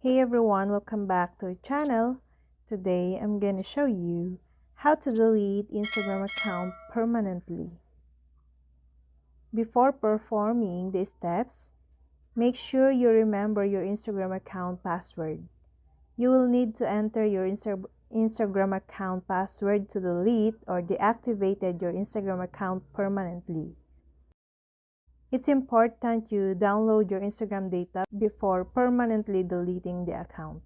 Hey everyone, welcome back to the channel. Today I'm gonna show you how to delete Instagram account permanently. Before performing these steps, make sure you remember your Instagram account password. You will need to enter your Instagram account password to delete or deactivate your Instagram account permanently. It's important you download your Instagram data before permanently deleting the account.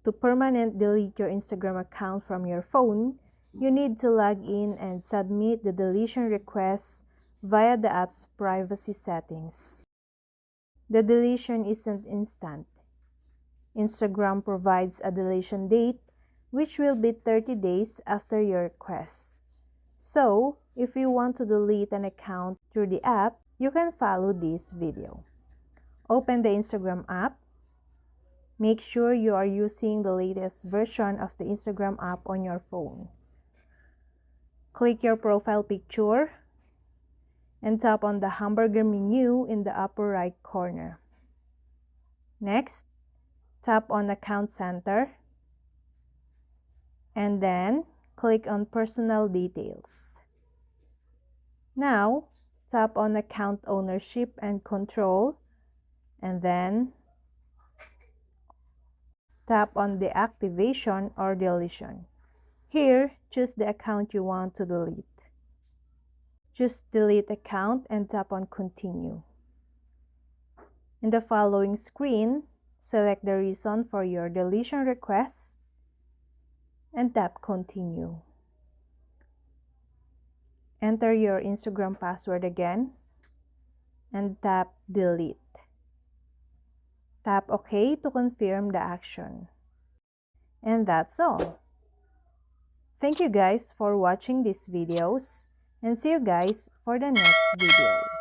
To permanently delete your Instagram account from your phone, you need to log in and submit the deletion request via the app's privacy settings. The deletion isn't instant. Instagram provides a deletion date, which will be 30 days after your request. So, if you want to delete an account through the app, you can follow this video. Open the Instagram app. Make sure you are using the latest version of the Instagram app on your phone. Click your profile picture and tap on the hamburger menu in the upper right corner. Next, tap on Account Center and then click on Personal Details. Now, tap on Account Ownership and Control and then tap on Deactivation or Deletion. Here, choose the account you want to delete. Just delete account and tap on Continue. In the following screen, select the reason for your deletion request and tap Continue. Enter your Instagram password again and tap Delete. Tap OK to confirm the action. And that's all. Thank you guys for watching these videos and see you guys for the next video.